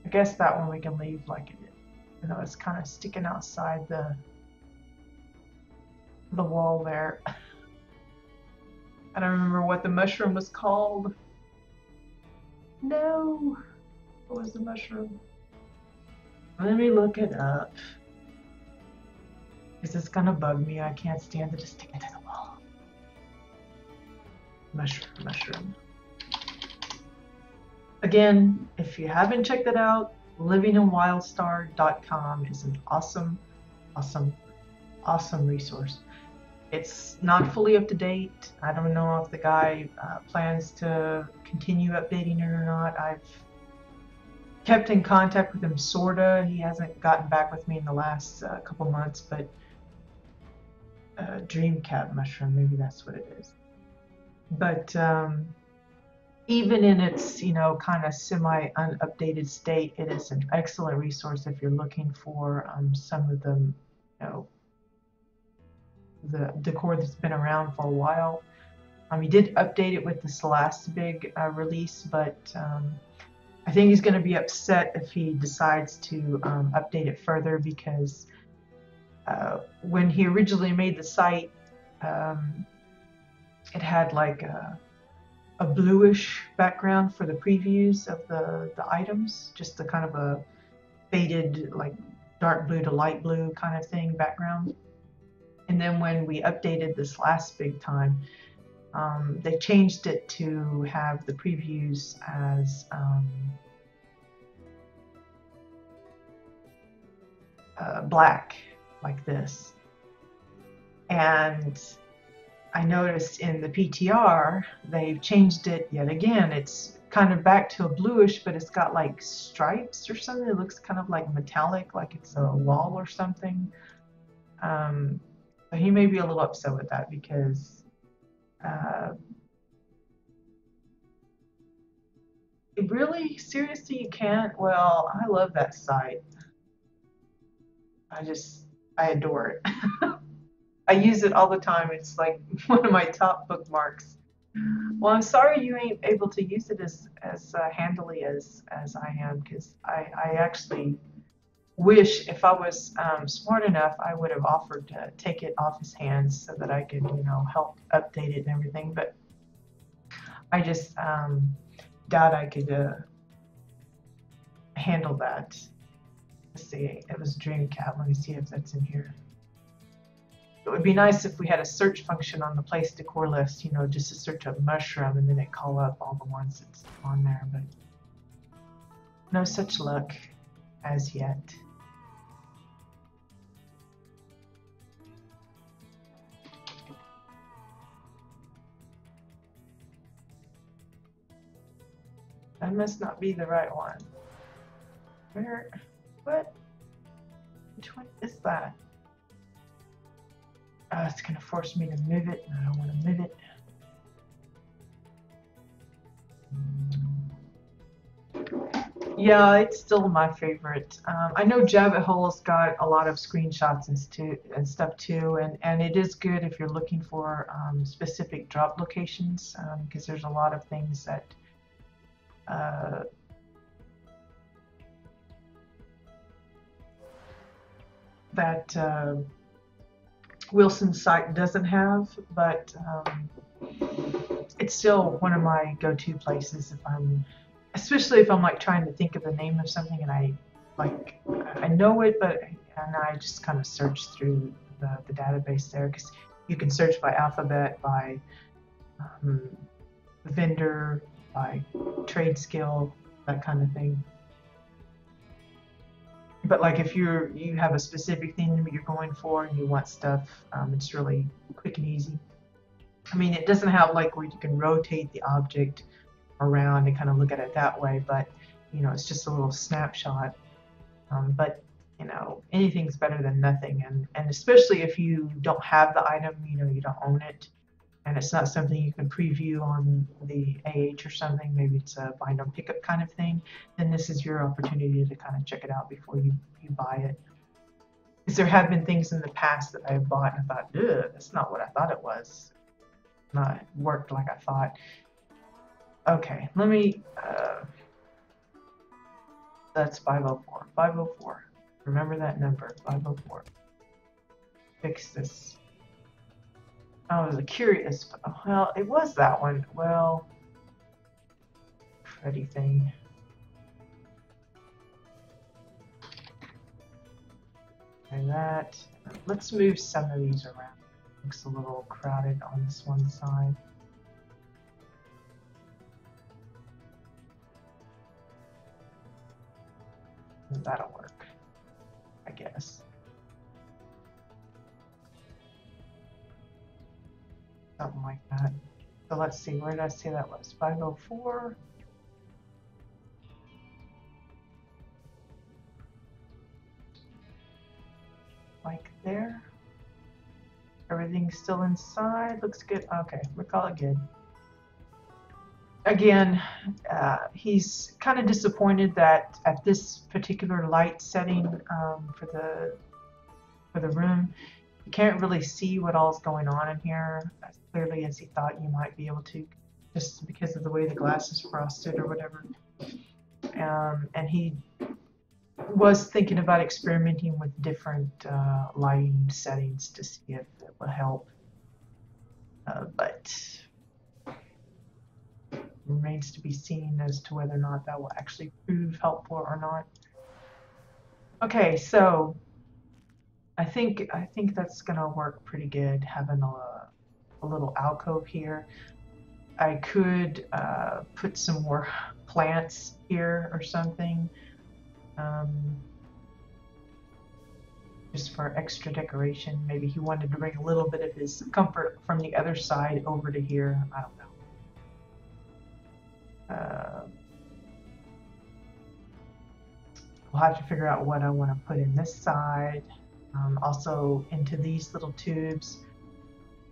I guess that one we can leave like it is. You know, it's kind of sticking outside the wall there. I don't remember what the mushroom was called. No, what was the mushroom? Let me look it up. Because it's gonna bug me. I can't stand to just stick it to the wall. Mushroom, mushroom. Again, if you haven't checked it out, livinginwildstar.com is an awesome, awesome, awesome resource. It's not fully up to date. I don't know if the guy plans to continue updating it or not. I've kept in contact with him, sorta. He hasn't gotten back with me in the last couple months, but dream cat mushroom, maybe that's what it is. But even in its, you know, kind of semi-unupdated state, it is an excellent resource if you're looking for some of the, you know, the decor that's been around for a while. He did update it with this last big release, but I think he's going to be upset if he decides to update it further, because when he originally made the site, it had like a bluish background for the previews of the items, just the kind of a faded, like dark blue to light blue kind of thing background. And then when we updated this last big time, they changed it to have the previews as black, like this. And I noticed in the PTR, they've changed it yet again. It's kind of back to a bluish, but it's got like stripes or something. It looks kind of like metallic, like it's a wall or something. So he may be a little upset with that, because really, seriously, you can't? Well, I love that site. I adore it. I use it all the time. It's like one of my top bookmarks. Well, I'm sorry you ain't able to use it as handily as I am, because I actually wish, if I was smart enough, I would have offered to take it off his hands so that I could, you know, help update it and everything. But I just doubt I could handle that. Let's see, it was Dreamcat. Let me see if that's in here. It would be nice if we had a search function on the place decor list, you know, just to search up mushroom and then it call up all the ones that's on there, but no such luck as yet. That must not be the right one. Where? What? Which one is that? It's going to force me to move it, and I don't want to move it. Yeah, it's still my favorite. I know Jabbit Hole's got a lot of screenshots and stuff too, and it is good if you're looking for specific drop locations, because there's a lot of things that Wilson's site doesn't have, but it's still one of my go-to places especially if I'm like trying to think of the name of something and I know it, and I just kind of search through the database there, because you can search by alphabet, by vendor, by trade skill, that kind of thing. But like if you have a specific thing that you're going for and you want stuff, it's really quick and easy. I mean, it doesn't have like where you can rotate the object around and kind of look at it that way, but you know, it's just a little snapshot. But you know, anything's better than nothing, and especially if you don't have the item, you know, you don't own it, and it's not something you can preview on the AH or something, maybe it's a bind on pickup kind of thing, then this is your opportunity to kind of check it out before you buy it. Because there have been things in the past that I've bought and I thought, ugh, that's not what I thought it was. Not worked like I thought. Okay, let me That's 504. 504. Remember that number, 504. Fix this. Oh, it was a curious. Well, it was that one. Well, Freddy thing. And that. Let's move some of these around. Looks a little crowded on this one side. And that'll work, I guess. Something like that. So let's see, where did I say that was? 504. Like there. Everything's still inside. Looks good. Okay, we call it good. Again, he's kind of disappointed that at this particular light setting for the room, you can't really see what all's going on in here as clearly as he thought you might be able to, just because of the way the glass is frosted or whatever. And he was thinking about experimenting with different lighting settings to see if it will help, but remains to be seen as to whether or not that will actually prove helpful or not. Okay, so I think that's gonna work pretty good, having a little alcove here. I could put some more plants here or something, just for extra decoration. Maybe he wanted to bring a little bit of his comfort from the other side over to here. I don't know. We'll have to figure out what I want to put in this side, also into these little tubes.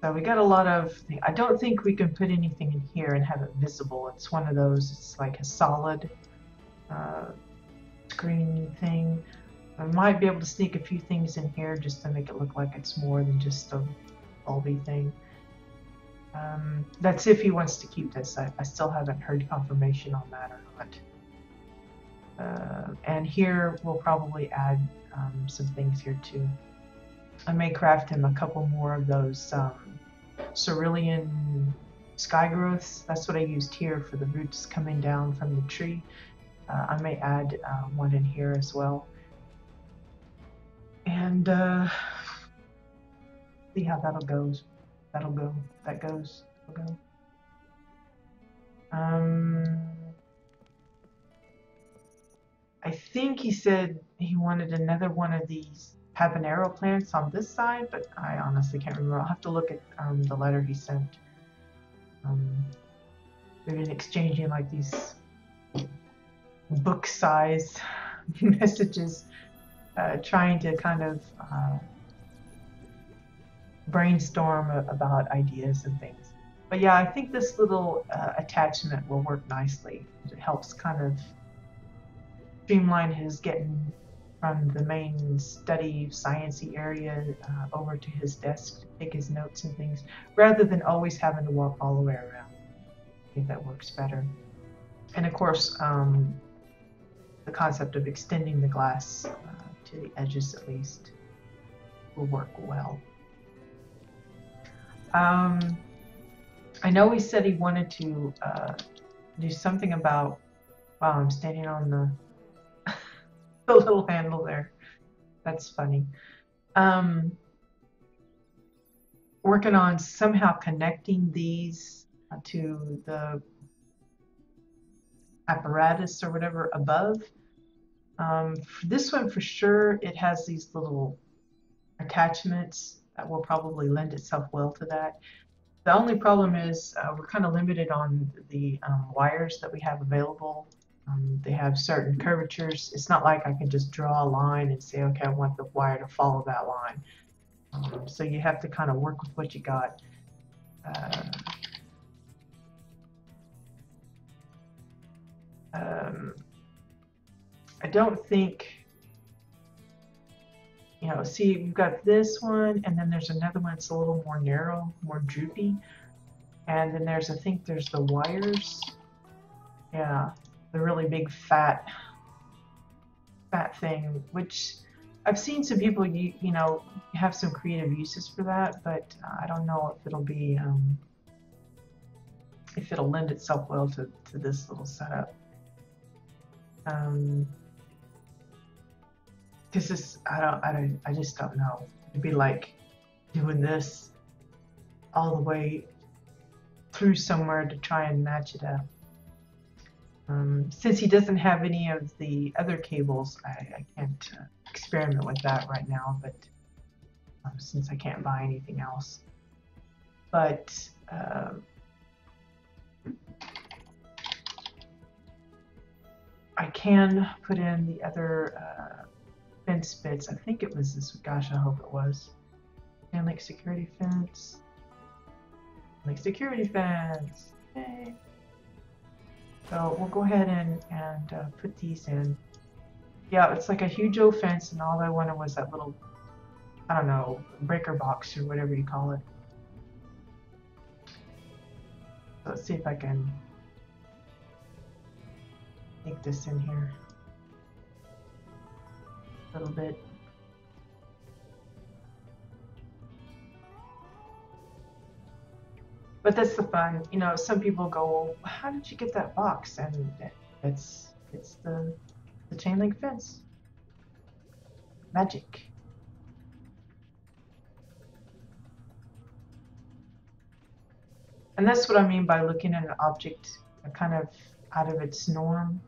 So we got a lot of things. I don't think we can put anything in here and have it visible. It's one of those, it's like a solid screen thing. I might be able to sneak a few things in here just to make it look like it's more than just a bulby thing. That's if he wants to keep this. I still haven't heard confirmation on that or not. And here we'll probably add some things here too. I may craft him a couple more of those cerulean sky growths. That's what I used here for the roots coming down from the tree. I may add one in here as well. And see how that'll go. That'll go. That goes. That'll go. I think he said he wanted another one of these habanero plants on this side, but I honestly can't remember. I'll have to look at the letter he sent. We've been exchanging like these book-size messages, trying to kind of brainstorm about ideas and things. But yeah, I think this little attachment will work nicely. It helps kind of streamline his getting from the main study sciencey area over to his desk to take his notes and things, rather than always having to walk all the way around. I think that works better. And of course, the concept of extending the glass to the edges at least will work well. I know he said he wanted to do something about, wow, I'm standing on the the little handle there. That's funny. Working on somehow connecting these to the apparatus or whatever above. For this one, for sure, it has these little attachments that will probably lend itself well to that. The only problem is we're kind of limited on the wires that we have available. They have certain curvatures. It's not like I can just draw a line and say, okay, I want the wire to follow that line. So you have to kind of work with what you got. I don't think, you know, see, you've got this one, and then there's another one that's a little more narrow, more droopy. And then there's, I think there's the wires. Yeah, the really big fat that thing, which I've seen some people you know have some creative uses for that, but I don't know if it'll be if it'll lend itself well to this little setup. Because this I just don't know. It'd be like doing this all the way through somewhere to try and match it up. Since he doesn't have any of the other cables, I can't experiment with that right now, but since I can't buy anything else. But I can put in the other fence bits. I think it was this, gosh, I hope it was. And like security fence. Like security fence. Yay. So we'll go ahead and put these in. Yeah, it's like a huge old fence, and all I wanted was that little, I don't know, breaker box or whatever you call it. So let's see if I can make this in here a little bit. But that's the fun, you know. Some people go, well, "How did you get that box?" And it's the chain link fence magic. And that's what I mean by looking at an object kind of out of its norm.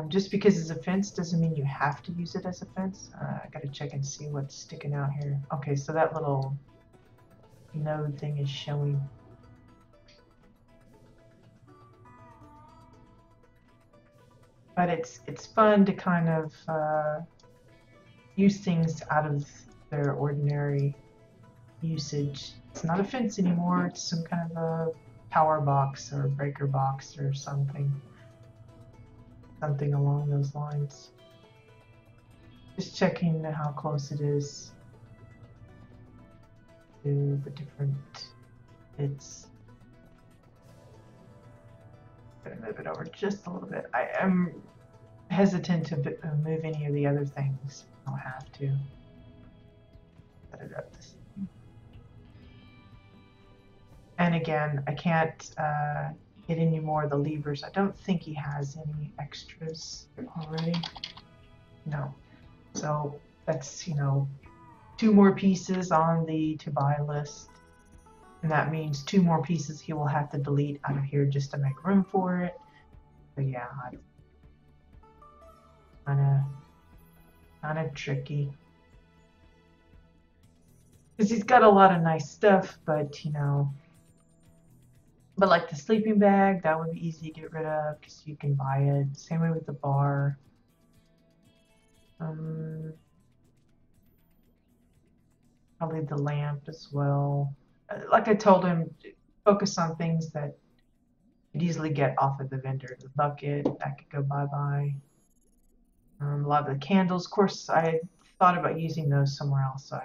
Just because it's a fence doesn't mean you have to use it as a fence. I gotta check and see what's sticking out here. Okay, so that little node thing is showing. But it's fun to kind of use things out of their ordinary usage. It's not a fence anymore, it's some kind of a power box or a breaker box or something along those lines. Just checking how close it is to the different bits. I'm gonna move it over just a little bit. I am hesitant to move any of the other things. I'll have to set it up this way. And again, I can't get any more of the levers. I don't think he has any extras already. No. So that's, you know, 2 more pieces on the to buy list. And that means 2 more pieces he will have to delete out of here just to make room for it. So yeah, kind of tricky. Because he's got a lot of nice stuff, but you know, but like the sleeping bag, that would be easy to get rid of because you can buy it. Same way with the bar. Probably the lamp as well. Like I told him, focus on things that you'd easily get off of the vendor. The bucket, that could go bye-bye. A lot of the candles, of course, I thought about using those somewhere else. So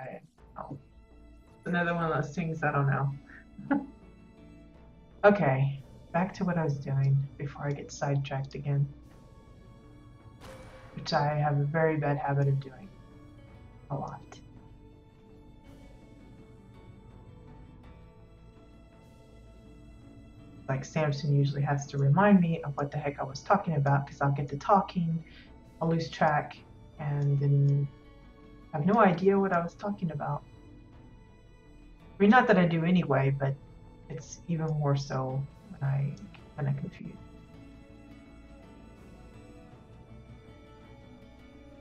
another one of those things, I don't know. Okay, back to what I was doing before I get sidetracked again. Which I have a very bad habit of doing. A lot. Like Samson usually has to remind me of what the heck I was talking about because I'll get to talking, I'll lose track, and then I have no idea what I was talking about. I mean, not that I do anyway, but it's even more so when I kind of confused.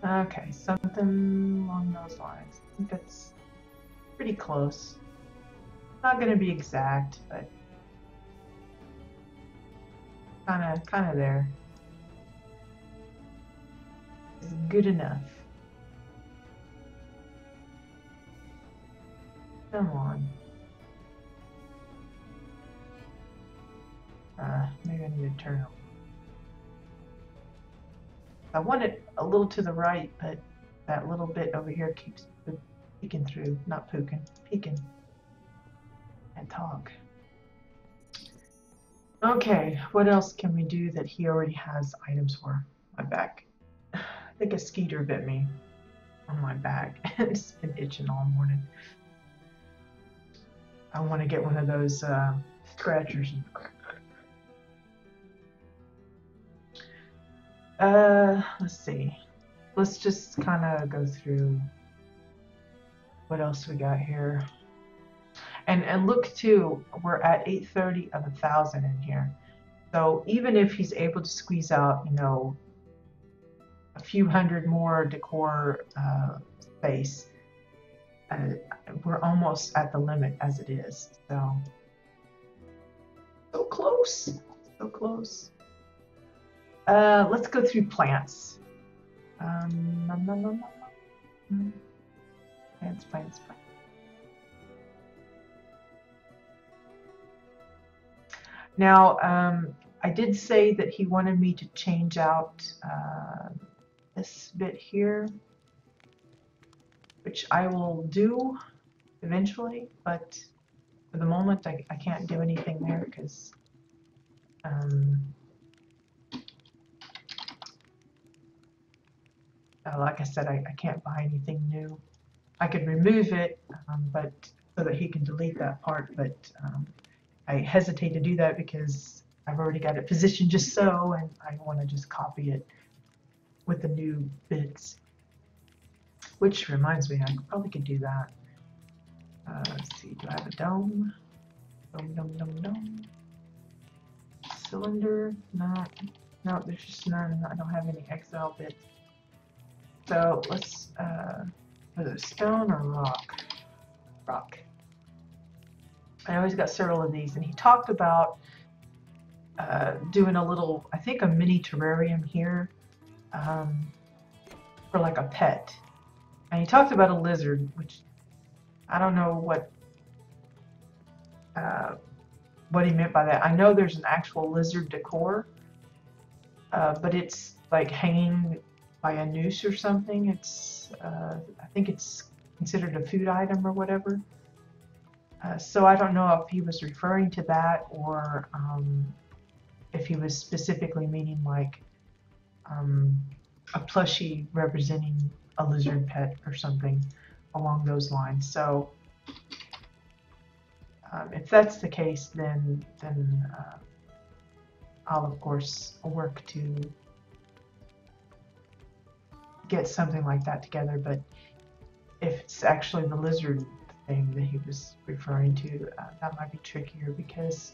Okay, something along those lines. I think that's pretty close. Not going to be exact, but kind of there. It's good enough. Come on. Maybe I need to turn it. I want it a little to the right, but that little bit over here keeps peeking through. Not peeking. And talk. Okay, what else can we do that he already has items for? My back. I think a skeeter bit me on my back. It's been itching all morning. I want to get one of those scratchers. Let's see. Let's just kind of go through what else we got here. And look too, we're at 830 of 1,000 in here. So even if he's able to squeeze out, you know, a few hundred more decor space, we're almost at the limit as it is. So close, so close. Let's go through plants. Plants. Now, I did say that he wanted me to change out this bit here, which I will do eventually, but for the moment I can't do anything there because like I said, I can't buy anything new. I could remove it, but so that he can delete that part, but I hesitate to do that because I've already got it positioned just so, and I want to just copy it with the new bits. Which reminds me, I probably could do that. Let's see, do I have a dome? Dome. Cylinder? No, there's just none. I don't have any XL bits. So let's, was it stone or rock? Rock. I always got several of these, and he talked about doing a little, I think a mini terrarium here for like a pet. And he talked about a lizard, which I don't know what he meant by that. I know there's an actual lizard decor, but it's like hanging by a noose or something. It's I think it's considered a food item or whatever. So I don't know if he was referring to that or if he was specifically meaning like a plushie representing a lizard pet or something along those lines. So if that's the case, then I'll of course work to get something like that together. But if it's actually the lizard thing that he was referring to, that might be trickier because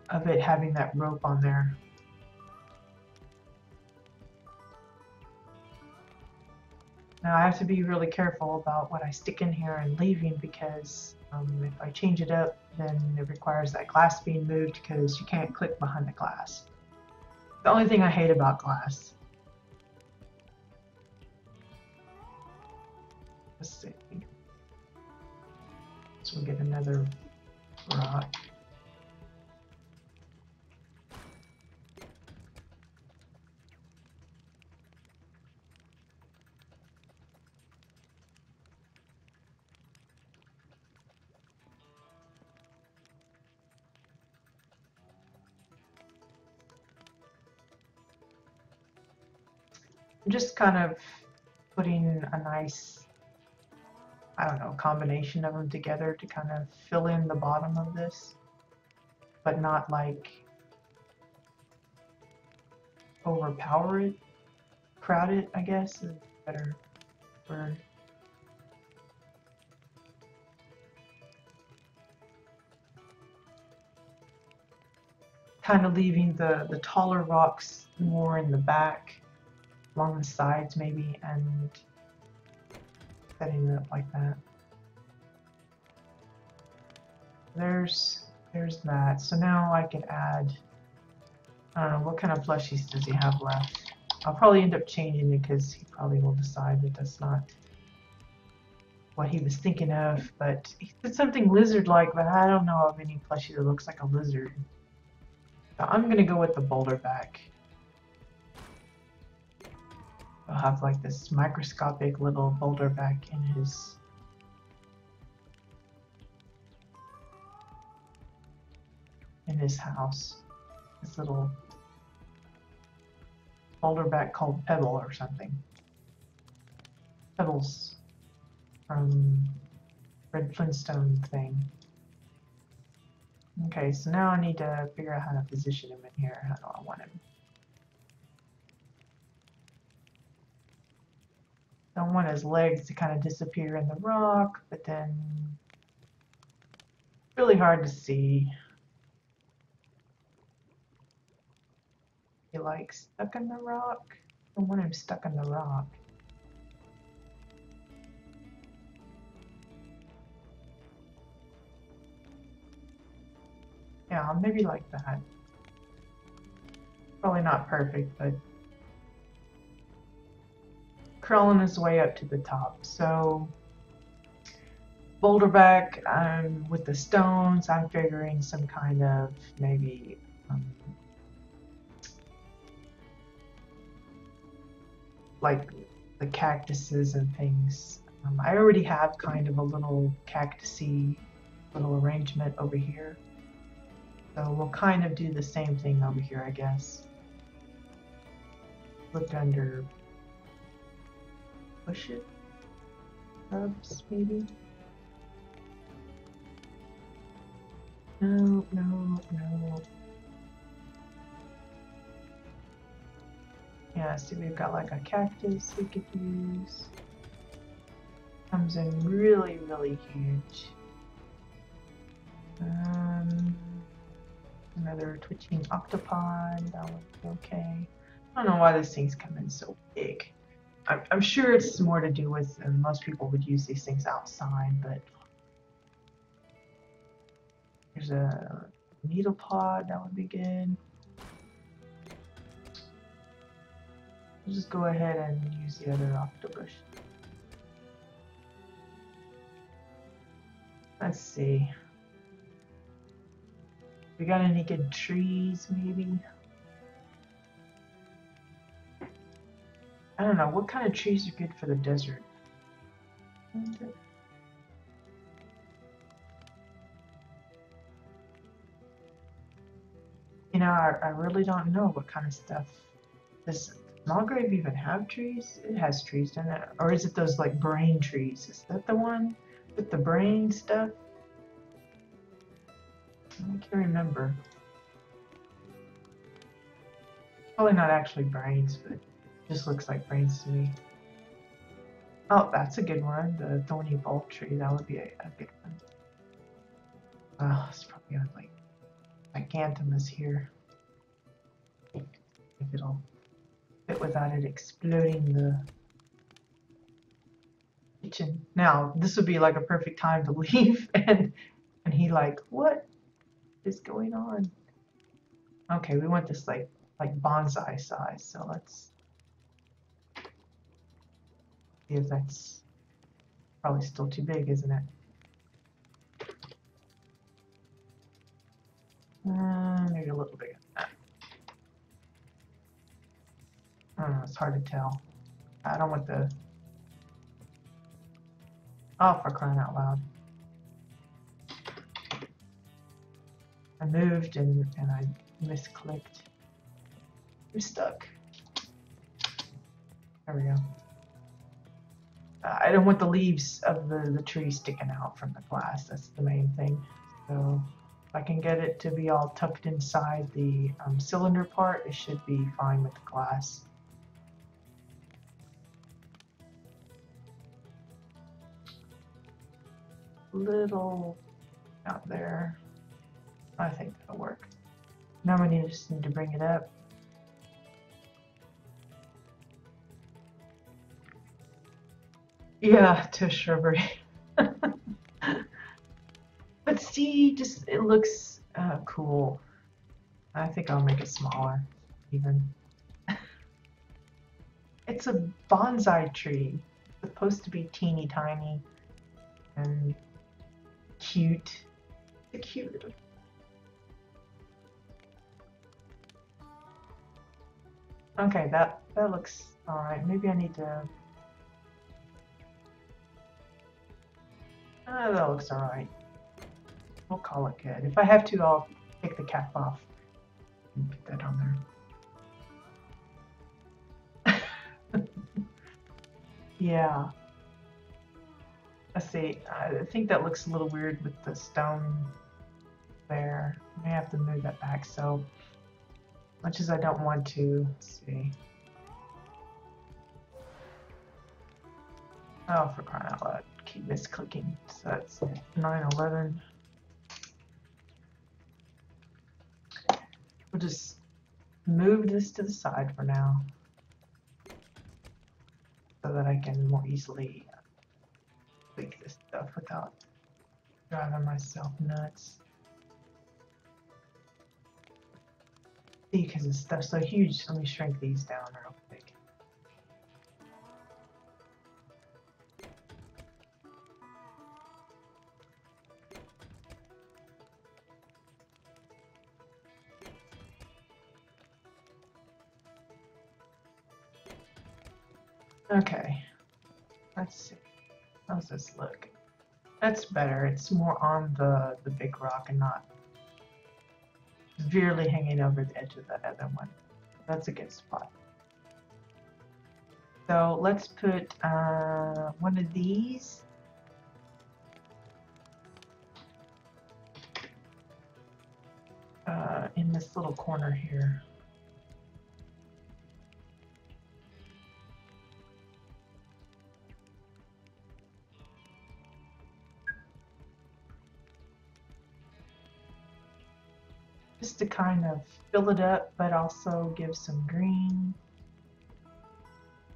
of it having that rope on there. Now I have to be really careful about what I stick in here and leaving because if I change it up, then it requires that glass being moved because you can't click behind the glass. The only thing I hate about glass. Let's see. So we'll get another rock. I'm just kind of putting a nice, I don't know, combination of them together to kind of fill in the bottom of this, but not like overpower it, crowd it, I guess is a better word. Kind of leaving the taller rocks more in the back, along the sides maybe, and setting it up like that. There's that. So now I could add, I don't know, what kind of plushies does he have left? I'll probably end up changing it because he probably will decide that that's not what he was thinking of, but he said something lizard-like, but I don't know of any plushie that looks like a lizard. So I'm gonna go with the boulder back. I'll have like this microscopic little boulder back in his house. This little boulderback called Pebble or something. Pebbles from Red Flintstone thing. Okay, so now I need to figure out how to position him in here. How do I want him? Don't want his legs to kind of disappear in the rock, but then really hard to see. He like stuck in the rock. I don't want him stuck in the rock. Yeah, maybe like that. Probably not perfect, but crawling his way up to the top. So boulderback with the stones, I'm figuring some kind of maybe like the cactuses and things. I already have kind of a little cactusy little arrangement over here. So we'll kind of do the same thing over here, I guess. Look under bushes, shrubs, maybe. No, no, no. Yeah, see, we've got like a cactus we could use. Comes in really, really huge. Another twitching octopod, that would be okay. I don't know why this thing's come in so big. I'm sure it's more to do with most people would use these things outside, but there's a needle pod, that would be good. We'll just go ahead and use the other octopus. Let's see. We got any good trees, maybe? I don't know, what kind of trees are good for the desert? You know, I really don't know what kind of stuff. Does Mulgrave even have trees? It has trees, doesn't it? Or is it those like brain trees? Is that the one with the brain stuff? I can't remember. Probably not actually brains, but it just looks like brains to me. Oh, that's a good one. The thorny bulb tree. That would be a good one. Oh, it's probably like gigantimus here. If it'll fit without it exploding the kitchen. Now, this would be like a perfect time to leave, and he like, what is going on? Okay, we want this like bonsai size, so let's see if that's probably still too big, isn't it? Maybe a little bigger than that. I don't know, it's hard to tell. I don't want the... Oh, for crying out loud. I moved and I misclicked. I'm stuck. There we go. I don't want the leaves of the tree sticking out from the glass. That's the main thing. So if I can get it to be all tucked inside the cylinder part, it should be fine with the glass. Little out there. I think that'll work. Now we just need to bring it up. Yeah, to shrubbery. But see, just it looks cool. I think I'll make it smaller, even. It's a bonsai tree. It's supposed to be teeny tiny and cute. It's cute little. Okay, that looks alright. Maybe I need to... that looks alright. We'll call it good. If I have to, I'll take the cap off and put that on there. Yeah. Let's see. I think that looks a little weird with the stone there. I may have to move that back. So much as I don't want to. Let's see. Oh, for crying out loud. Keep misclicking. So that's 911. We'll just move this to the side for now so that I can more easily tweak this stuff without driving myself nuts. See, because this stuff's so huge, let me shrink these down real quick. Okay, let's see. How's this look? That's better. It's more on the big rock and not severely hanging over the edge of the other one. That's a good spot. So let's put one of these in this little corner here. Just to kind of fill it up, but also give some green.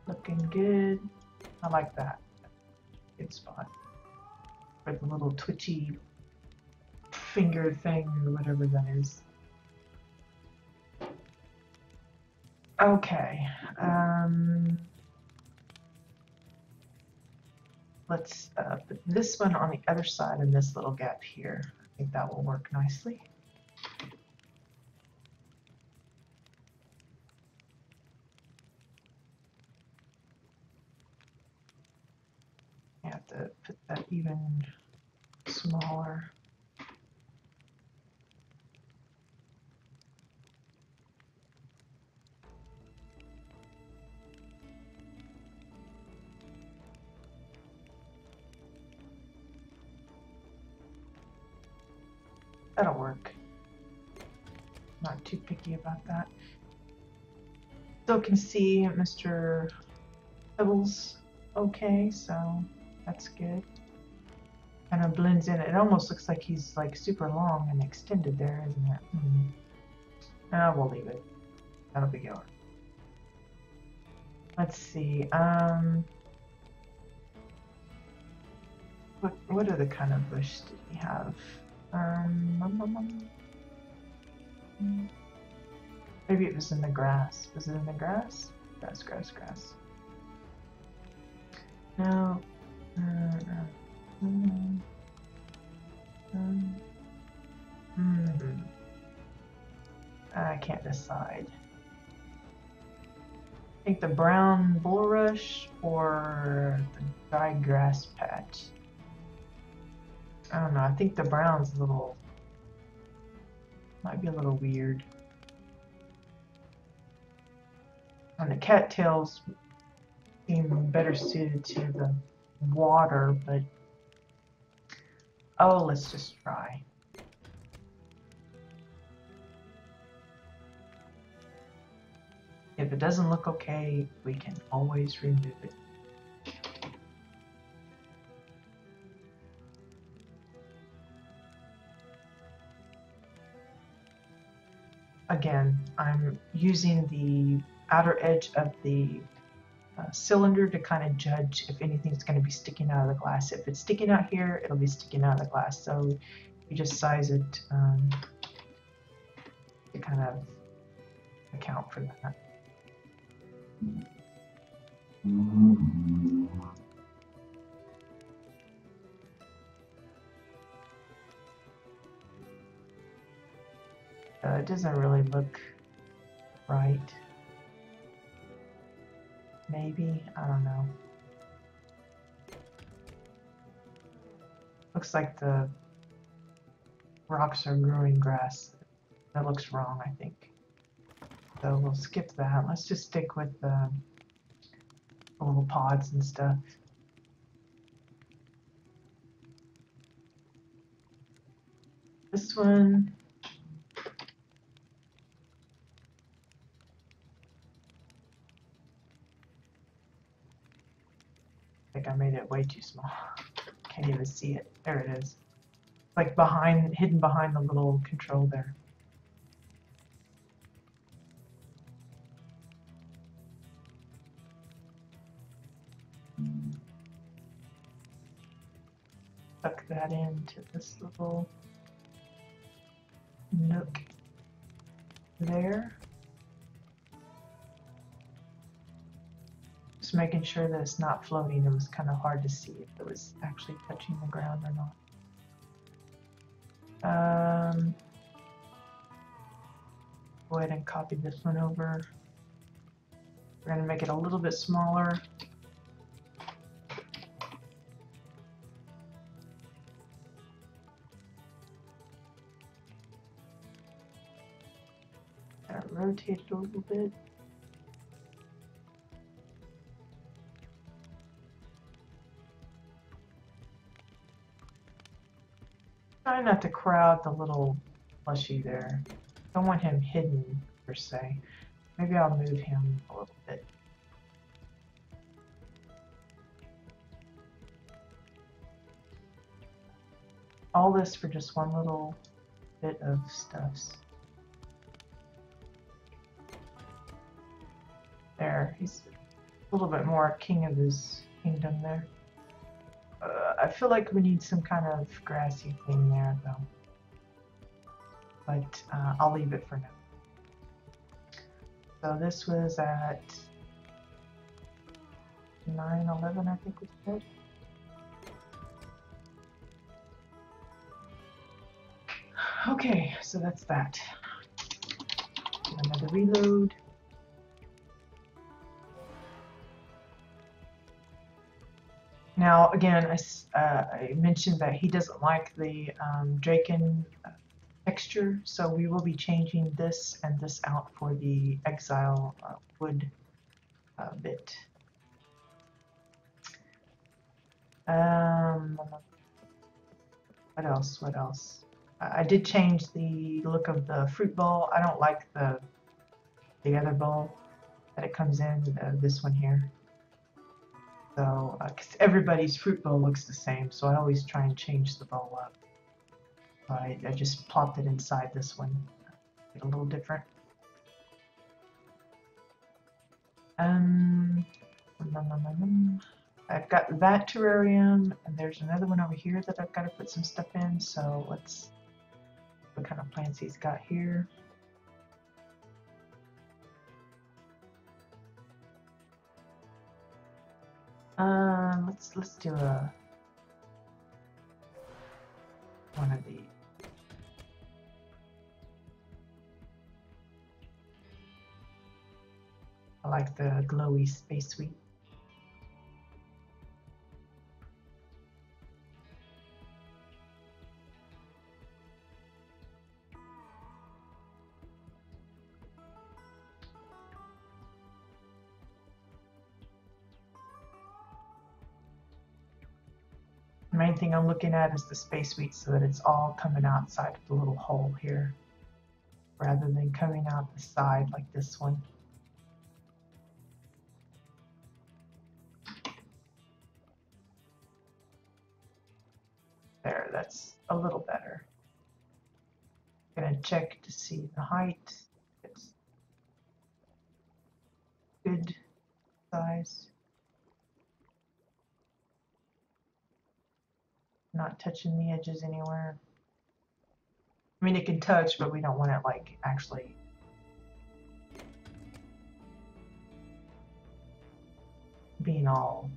Looking good. I like that. Good spot for the little twitchy finger thing or whatever that is. Okay. Let's put this one on the other side in this little gap here. I think that will work nicely. I have to put that even smaller. That'll work. Not too picky about that. Still can see Mr. Pebbles okay, so that's good. Kind of blends in. It almost looks like he's like super long and extended there, isn't it? No, we'll leave it. That'll be going. Let's see. What other kind of bush did he have? Maybe it was in the grass. Was it in the grass? Grass. No. I can't decide. I think the brown bulrush or the dry grass patch. I don't know. I think the brown's might be a little weird. And the cattails seem better suited to the water, but oh, let's just try. If it doesn't look okay, we can always remove it. Again, I'm using the outer edge of the cylinder to kind of judge if anything's going to be sticking out of the glass. If it's sticking out here, it'll be sticking out of the glass. So you just size it to kind of account for that. It doesn't really look right. Maybe, I don't know. Looks like the rocks are growing grass. That looks wrong, I think. So we'll skip that. Let's just stick with the little pods and stuff. This one, I think I made it way too small. Can't even see it. There it is. Like behind, hidden behind the little control there. Tuck that into this little nook there. Just making sure that it's not floating. It was kind of hard to see if it was actually touching the ground or not. Go ahead and copy this one over. We're going to make it a little bit smaller. Rotate it a little bit. Try not to crowd the little plushie there. Don't want him hidden per se. Maybe I'll move him a little bit. All this for just one little bit of stuffs. There, he's a little bit more king of his kingdom there. I feel like we need some kind of grassy thing there though. But I'll leave it for now. So this was at 9:11, I think we said. Okay, so that's that. Another reload. Now, again, I mentioned that he doesn't like the Draken texture, so we will be changing this and this out for the Exile wood bit. What else? What else? I did change the look of the fruit bowl. I don't like the other bowl that it comes in, this one here. So, because everybody's fruit bowl looks the same, so I always try and change the bowl up. So I just plopped it inside this one. Get a little different. I've got that terrarium, and there's another one over here that I've got to put some stuff in. So let's see what kind of plants he's got here. Let's do one of these. I like the glowy space suite. The main thing I'm looking at is the space suite so that it's all coming outside of the little hole here rather than coming out the side like this one. There, that's a little better. I'm gonna check to see the height. It's good size. Not touching the edges anywhere. I mean, it can touch, but we don't want it like actually being all,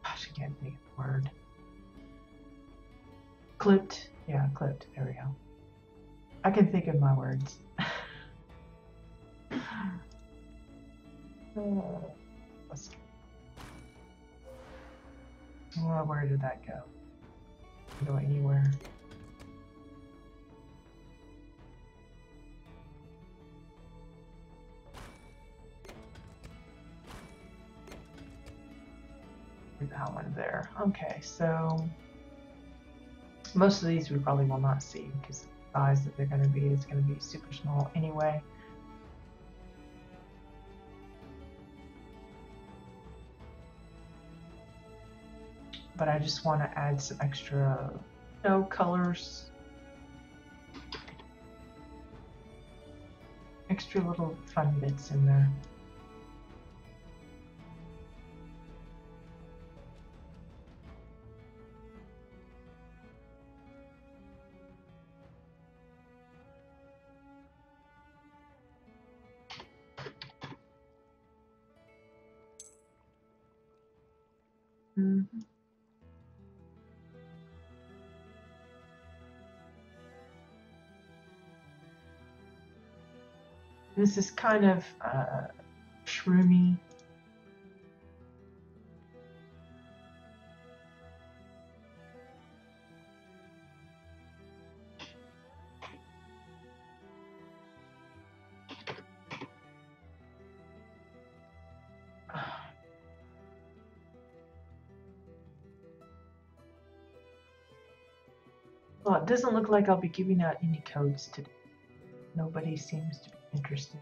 gosh, I can't think of the word. Clipped. Yeah, clipped. There we go. I can think of my words. Let's see. Well, where did that go? Go anywhere. that one there. Okay, so most of these we probably will not see because the size that they're going to be is going to be super small anyway. But I just want to add some extra, colors, extra little fun bits in there. Mm-hmm. This is kind of shroomy. Well, it doesn't look like I'll be giving out any codes today. Nobody seems to be interested.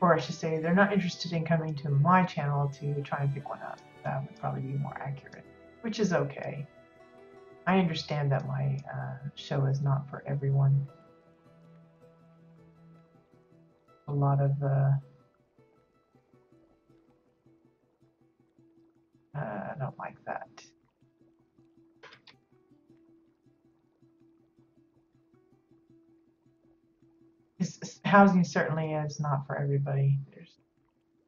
Or I should say, they're not interested in coming to my channel to try and pick one up. That would probably be more accurate, which is okay. I understand that my show is not for everyone. A lot of I don't like that. Housing certainly is not for everybody. I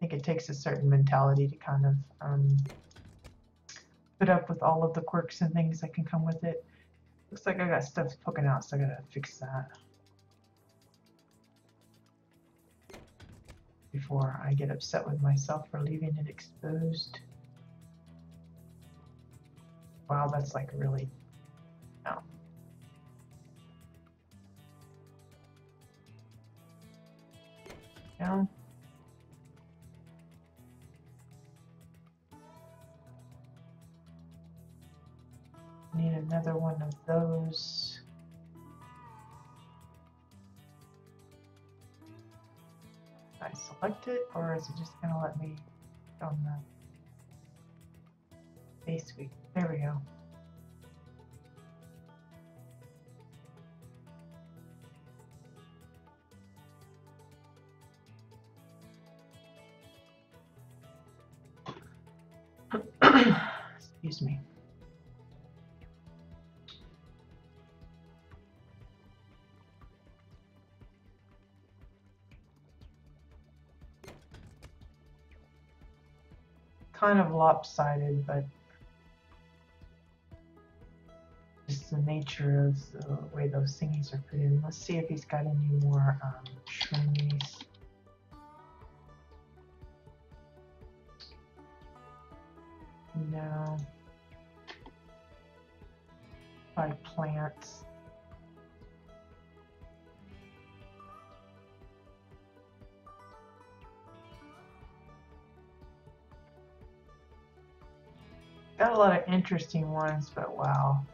think it takes a certain mentality to kind of put up with all of the quirks and things that can come with it. Looks like I got stuff poking out, so I gotta fix that before I get upset with myself for leaving it exposed. Wow, that's like really, no. Down. Need another one of those. I select it, or is it just gonna let me on the base week? There we go. Excuse me. Kind of lopsided, but just the nature of the way those thingies are put in. Let's see if he's got any more shroomies. No. By plants. Got a lot of interesting ones, but wow.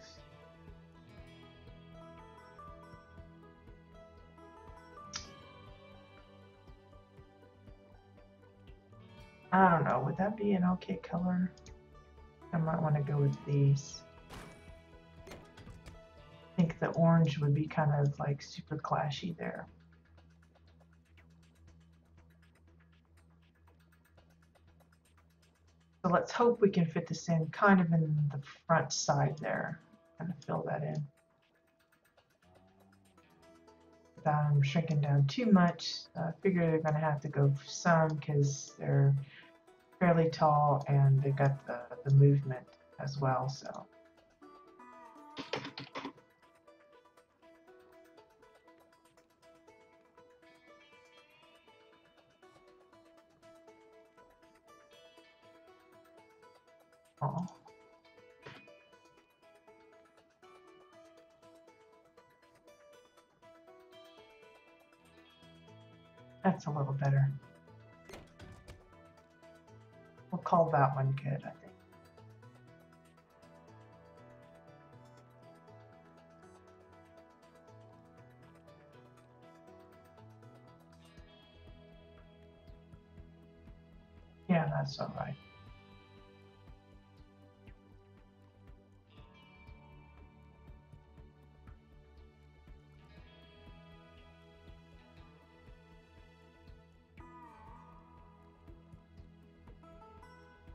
I don't know, would that be an okay color? I might want to go with these. I think the orange would be kind of like super clashy there. So let's hope we can fit this in kind of in the front side there. Kind of fill that in. Without them shrinking down too much. I figure they're going to have to go for some because they're fairly tall and they've got the movement as well. So. Oh. That's a little better. We'll call that one good, I think. Yeah, that's all right.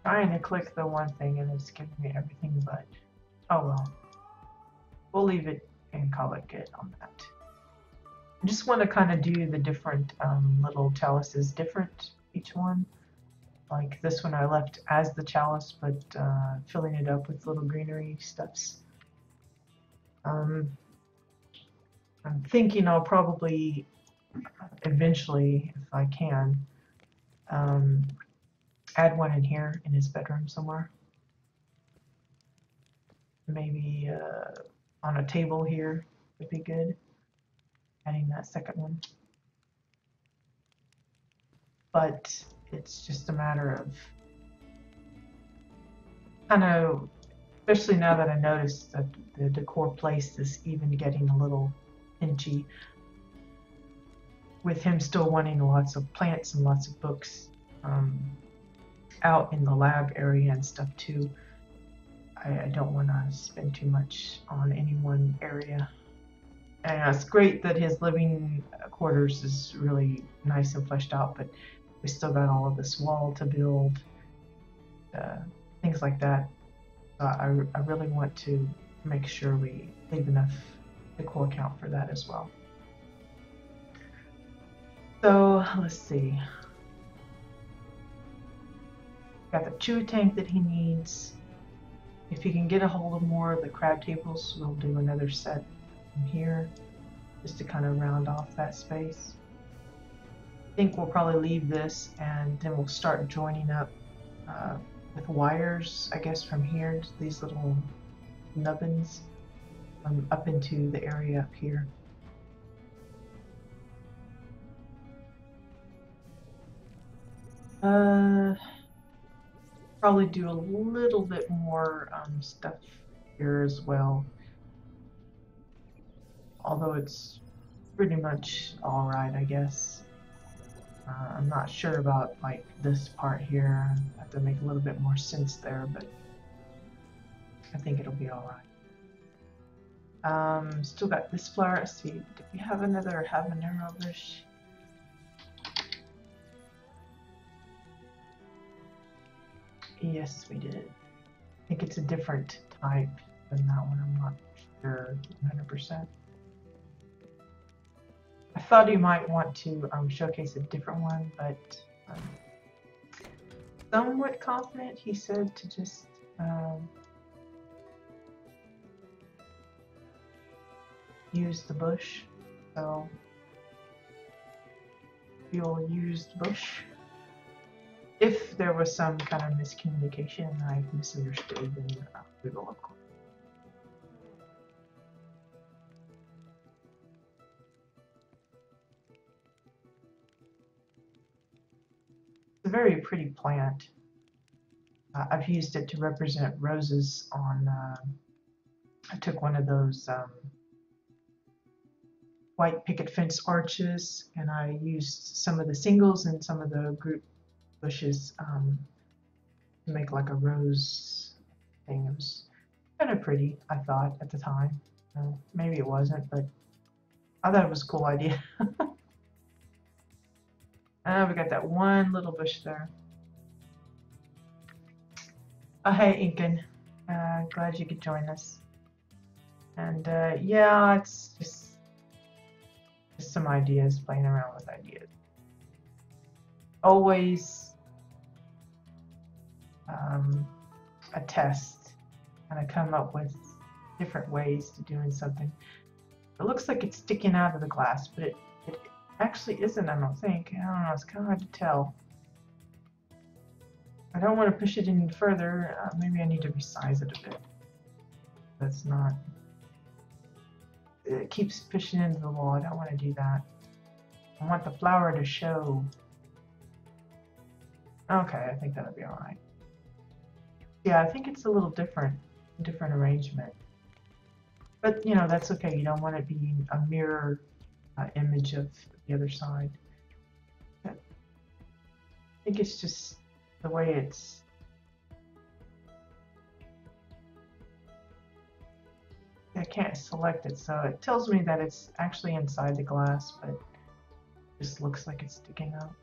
Trying to click the one thing and it's giving me everything but, oh well. We'll leave it and call it good on that. I just want to kind of do the different little chalices different, each one. Like this one I left as the chalice, but filling it up with little greenery stuffs. I'm thinking I'll probably eventually, if I can, add one in here in his bedroom somewhere. Maybe on a table here would be good. Adding that second one. But it's just a matter of kind of, especially now that I noticed that the decor place is even getting a little pinchy, with him still wanting lots of plants and lots of books out in the lab area and stuff too. I don't want to spend too much on any one area. And it's great that his living quarters is really nice and fleshed out, but we still got all of this wall to build, things like that. I really want to make sure we leave enough decor count for that as well. So let's see. Got the chew tank that he needs. If he can get a hold of more of the crab tables, we'll do another set from here just to kind of round off that space. I think we'll probably leave this and then we'll start joining up with wires, I guess, from here to these little nubbins up into the area up here. Probably do a little bit more stuff here as well. Although it's pretty much all right, I guess. I'm not sure about like this part here. I have to make a little bit more sense there, but I think it'll be all right. Still got this flower. Let's see, did we have another habanero bush? Yes, we did. I think it's a different type than that one. I'm not sure 100%. I thought you might want to showcase a different one, but somewhat confident he said to just use the bush. So you'll use the bush. If there was some kind of miscommunication, I misunderstood, then we will of course. It's a very pretty plant. I've used it to represent roses on, I took one of those white picket fence arches and I used some of the singles and some of the group bushes to make like a rose thing. It was kind of pretty, I thought, at the time. Maybe it wasn't, but I thought it was a cool idea. We got that one little bush there. Oh, hey, Incan. Glad you could join us. And yeah, it's just some ideas, playing around with ideas. Always a test, and I come up with different ways to doing something. It looks like it's sticking out of the glass, but it actually isn't, I don't think. I don't know, it's kind of hard to tell. I don't want to push it any further. Maybe I need to resize it a bit. That's not... It keeps pushing into the wall. I don't want to do that. I want the flower to show. Okay, I think that'll be all right. Yeah, I think it's a little different arrangement. But, you know, that's okay. You don't want it being a mirror image of the other side. I think it's just the way it's... I can't select it, so it tells me that it's actually inside the glass, but it just looks like it's sticking out.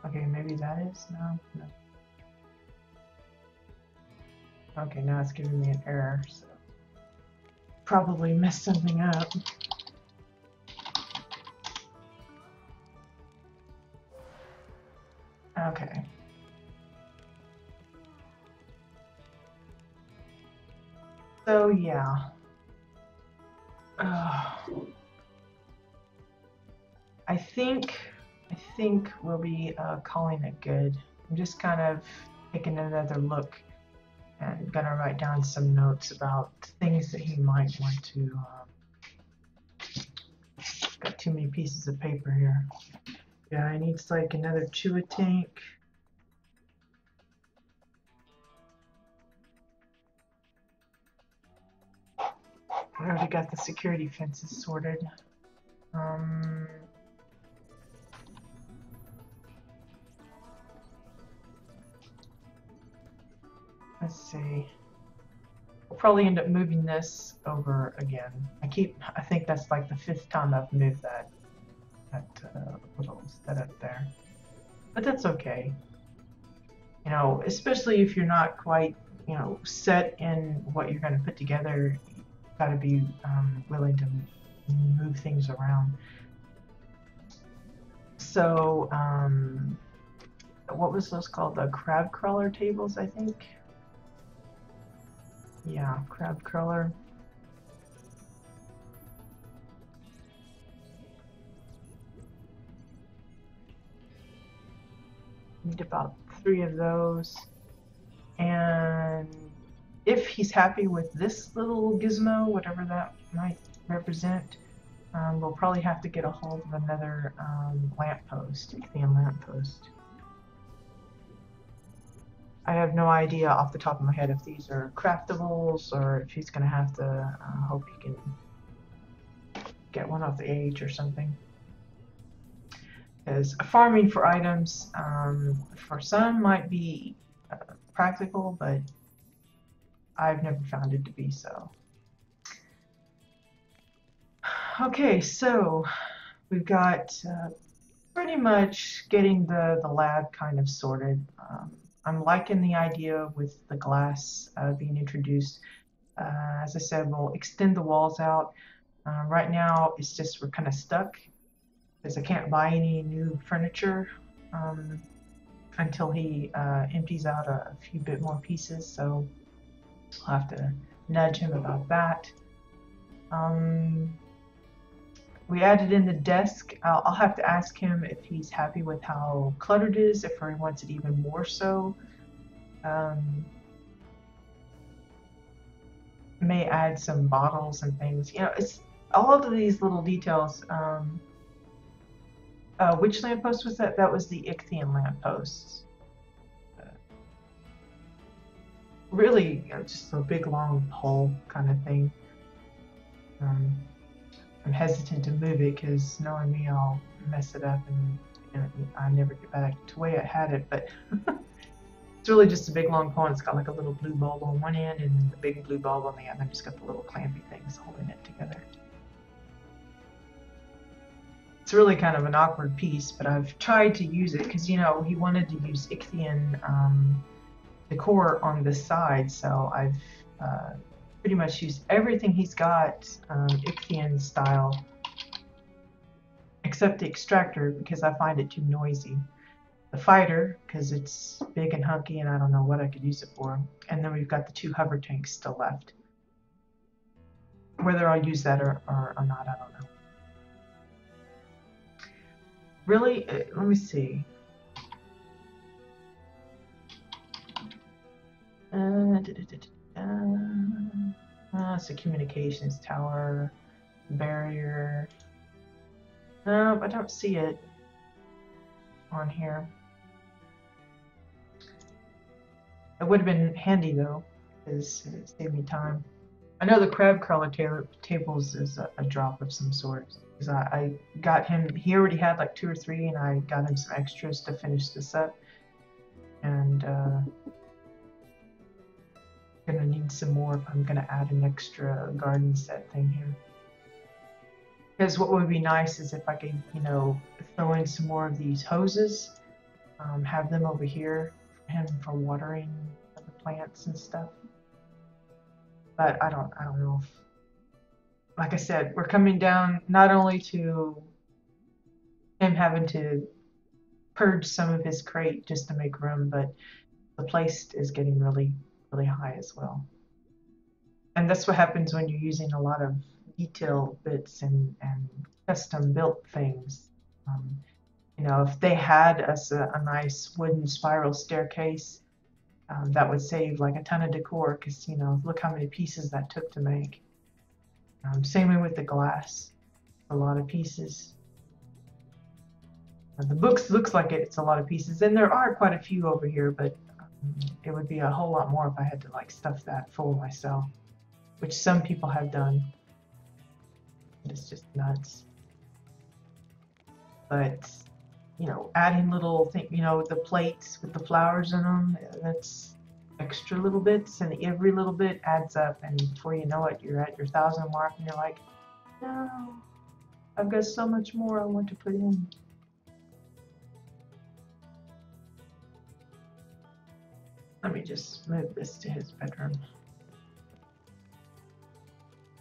Okay, maybe that is? No. Okay, now it's giving me an error, so probably messed something up. Okay. So yeah. I think we'll be calling it good. I'm just kind of taking another look and gonna write down some notes about things that he might want to. Got too many pieces of paper here. Yeah, I need like another chewa tank. I already got the security fences sorted. Let's see. We'll probably end up moving this over again. I think that's like the 5th time I've moved that little setup there. But that's okay. You know, especially if you're not quite, you know, set in what you're going to put together, you've got to be willing to move things around. So, what was those called? The crab crawler tables, I think. Yeah, crab crawler. Need about 3 of those. And if he's happy with this little gizmo, whatever that might represent, we'll probably have to get a hold of another lamppost, Ichthian lamppost. I have no idea off the top of my head if these are craftables or if he's going to have to hope he can get one off the age or something. Because farming for items for some might be practical, but I've never found it to be so. Okay, so we've got pretty much getting the lab kind of sorted. I'm liking the idea with the glass being introduced. As I said, we'll extend the walls out. Right now, it's just we're kind of stuck because I can't buy any new furniture until he empties out a few bit more pieces. So I'll have to nudge him about that. We added in the desk. I'll have to ask him if he's happy with how cluttered it is, if he wants it even more so. May add some bottles and things. You know, it's all of these little details. Which lamppost was that? That was the Ichthian lampposts. Really, you know, just a big long pole kind of thing. I'm hesitant to move it because knowing me, I'll mess it up and you know, I never get back to the way I had it. But it's really just a big long pole. It's got like a little blue bulb on one end and the big blue bulb on the other. Just got the little clampy things holding it together. It's really kind of an awkward piece, but I've tried to use it because, you know, he wanted to use Ichthian decor on this side, so I've pretty much used everything he's got Ichthian style, except the extractor because I find it too noisy. The fighter because it's big and hunky and I don't know what I could use it for. And then we've got the 2 hover tanks still left. Whether I'll use that or not, I don't know. Really, let me see. It's a communications tower, barrier. No, I don't see it on here. It would have been handy though, because it saved me time. I know the crab crawler tables is a drop of some sort. Because I got him, he already had like 2 or 3, and I got him some extras to finish this up. And gonna need some more if I'm gonna add an extra garden set thing here. Because what would be nice is if I could, you know, throw in some more of these hoses, have them over here for him for watering the plants and stuff. But I don't know if, like I said, we're coming down not only to him having to purge some of his crate just to make room, but the place is getting really, really high as well. And that's what happens when you're using a lot of detail bits and custom built things. You know, if they had us a nice wooden spiral staircase, that would save like a ton of decor, because, you know, look how many pieces that took to make. Same way with the glass, a lot of pieces. The books looks like it's a lot of pieces, and there are quite a few over here, but it would be a whole lot more if I had to like stuff that full myself, which some people have done. It's just nuts. But, you know, adding little thing, you know, the plates with the flowers in them, that's extra little bits, and every little bit adds up, and before you know it, you're at your 1,000 mark, and you're like, no, I've got so much more I want to put in. Let me just move this to his bedroom.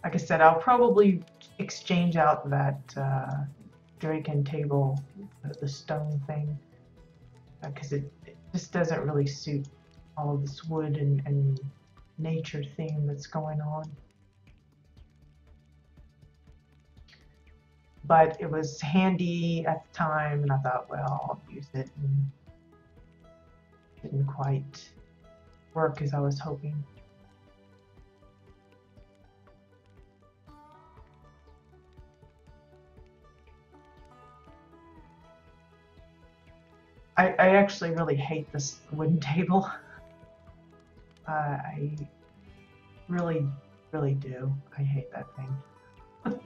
Like I said, I'll probably exchange out that Draken table, the stone thing, because it just doesn't really suit all of this wood and nature theme that's going on. But it was handy at the time, and I thought, well, I'll use it, and it didn't quite work as I was hoping. I actually really hate this wooden table. I really, really do. I hate that thing.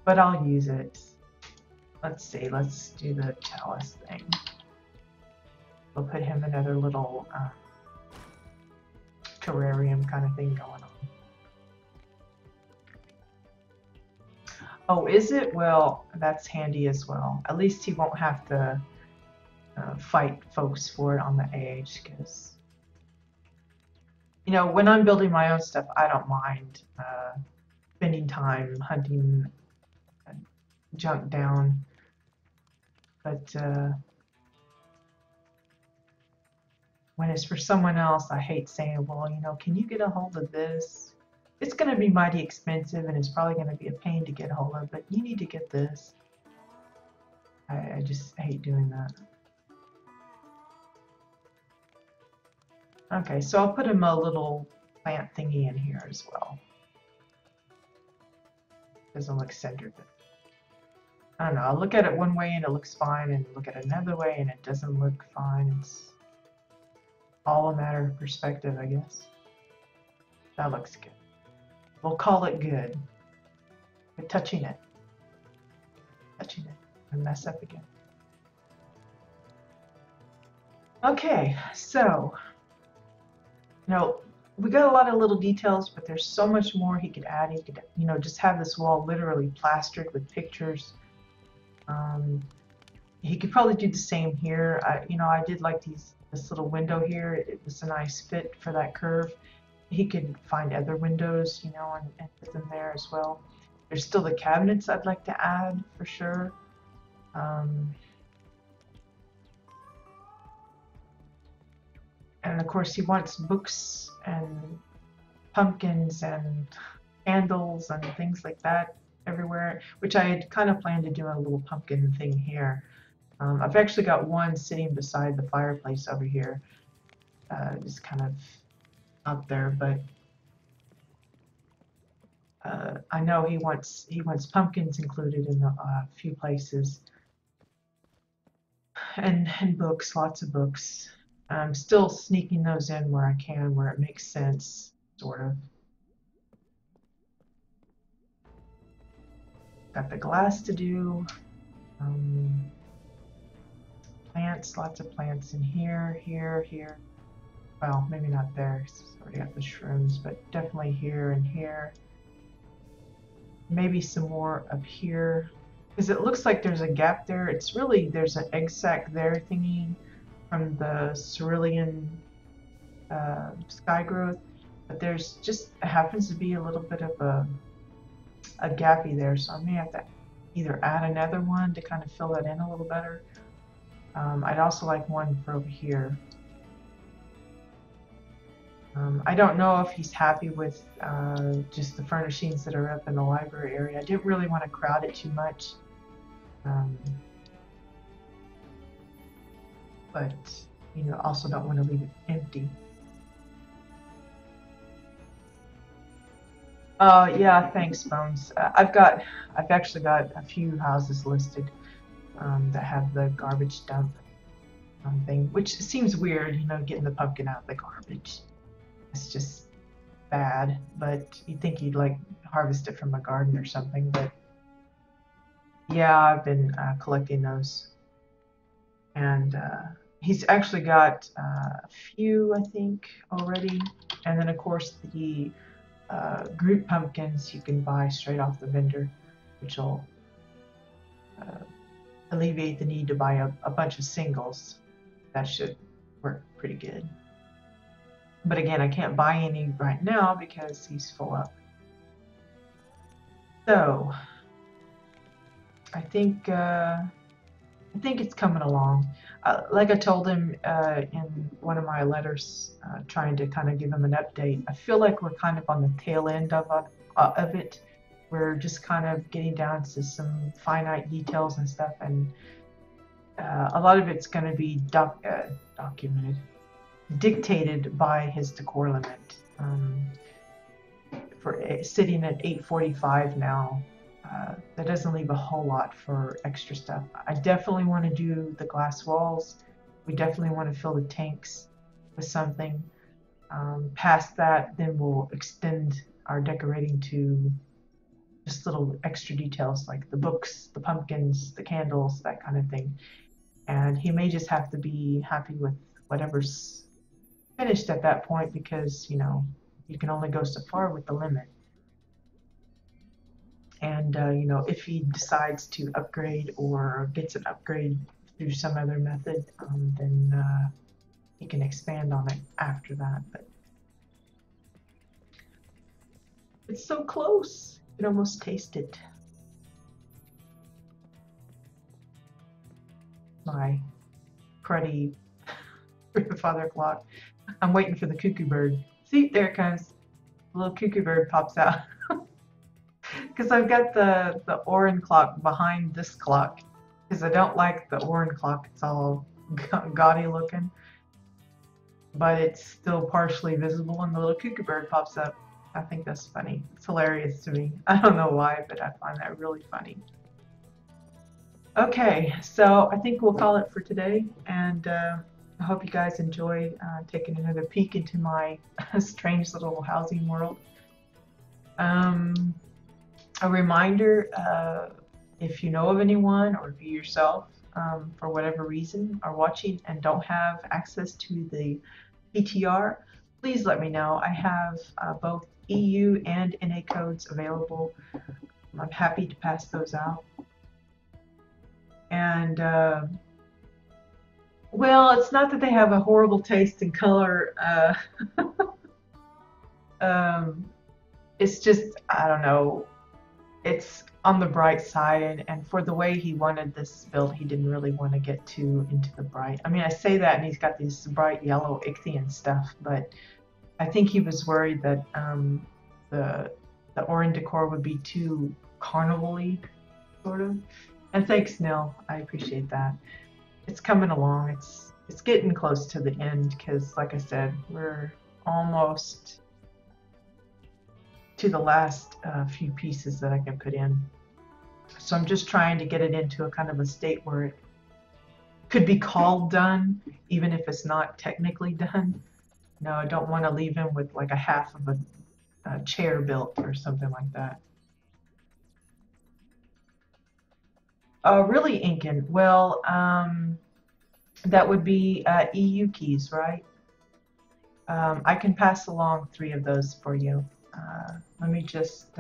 But I'll use it. Let's see, let's do the chalice thing. We'll put him another little terrarium kind of thing going on. Oh, is it? Well, that's handy as well. At least he won't have to fight folks for it on the AH, because, you know, when I'm building my own stuff, I don't mind spending time hunting junk down. But when it's for someone else, I hate saying, well, you know, can you get a hold of this? It's going to be mighty expensive, and it's probably going to be a pain to get a hold of, but you need to get this. I just hate doing that. Okay, so I'll put him a little plant thingy in here as well. Doesn't look centered. I don't know, I'll look at it one way and it looks fine, and look at it another way and it doesn't look fine. It's all a matter of perspective, I guess. That looks good. We'll call it good. But touching it, and mess up again. Okay, so, you know, we got a lot of little details, but there's so much more he could add. He could, you know, just have this wall literally plastered with pictures. He could probably do the same here. You know, I did like this little window here. It was a nice fit for that curve. He could find other windows, you know, and put them there as well. There's still the cabinets I'd like to add for sure. And of course he wants books and pumpkins and candles and things like that everywhere, which I had kind of planned to do a little pumpkin thing here. I've actually got one sitting beside the fireplace over here, just kind of out there, but I know he wants pumpkins included in a few places, and books, lots of books. I'm still sneaking those in where I can, where it makes sense, sort of. Got the glass to do. Plants, lots of plants in here, here. Well, maybe not there. It's already got the shrooms, but definitely here and here. Maybe some more up here, because it looks like there's a gap there. It's really, there's an egg sac there thingy from the cerulean sky growth, but there's just happens to be a little bit of a gappy there, so I may have to either add another one to kind of fill that in a little better. I'd also like one for over here. I don't know if he's happy with just the furnishings that are up in the library area. I didn't really want to crowd it too much. But, you know, also don't want to leave it empty. Yeah, thanks, Bones. I've actually got a few houses listed that have the garbage dump thing, which seems weird, you know, getting the pumpkin out of the garbage. It's just bad, but you'd think you'd like harvest it from a garden or something. But yeah, I've been collecting those, and he's actually got a few, I think, already. And then of course the group pumpkins you can buy straight off the vendor, which will alleviate the need to buy a bunch of singles. That should work pretty good. But again, I can't buy any right now because he's full up. So I think it's coming along. Like I told him in one of my letters, trying to kind of give him an update. I feel like we're kind of on the tail end of it. We're just kind of getting down to some finite details and stuff, and a lot of it's going to be documented. Dictated by his decor limit. For sitting at 845 now, that doesn't leave a whole lot for extra stuff. I definitely want to do the glass walls. We definitely want to fill the tanks with something. Past that, then we'll extend our decorating to just little extra details like the books, the pumpkins, the candles, that kind of thing. And he may just have to be happy with whatever's finished at that point, because you know you can only go so far with the limit. And you know, if he decides to upgrade or gets an upgrade through some other method, then he can expand on it after that. But it's so close, you can almost taste it. My cruddy grandfather clock. I'm waiting for the cuckoo bird. See, there it comes. The little cuckoo bird pops out. Because I've got the Orin clock behind this clock. Because I don't like the Orin clock. It's all gaudy looking. But it's still partially visible, and the little cuckoo bird pops up. I think that's funny. It's hilarious to me. I don't know why, but I find that really funny. Okay, so I think we'll call it for today, and I hope you guys enjoy taking another peek into my strange little housing world. A reminder, if you know of anyone or if you yourself, for whatever reason, are watching and don't have access to the PTR, please let me know. I have both EU and NA codes available. I'm happy to pass those out. And well, it's not that they have a horrible taste in color. It's just, I don't know, it's on the bright side, and for the way he wanted this build, he didn't really want to get too into the bright. I mean, I say that, and he's got these bright yellow Ichthian stuff, but I think he was worried that the Orin decor would be too carnival-y, sort of. And thanks, Nil. I appreciate that. It's coming along. It's getting close to the end, because, like I said, we're almost to the last few pieces that I can put in. So I'm just trying to get it into a kind of a state where it could be called done, even if it's not technically done. No, I don't want to leave him with like a half of a chair built or something like that. Really, Incan? Well, that would be EU keys, right? I can pass along 3 of those for you. Let me just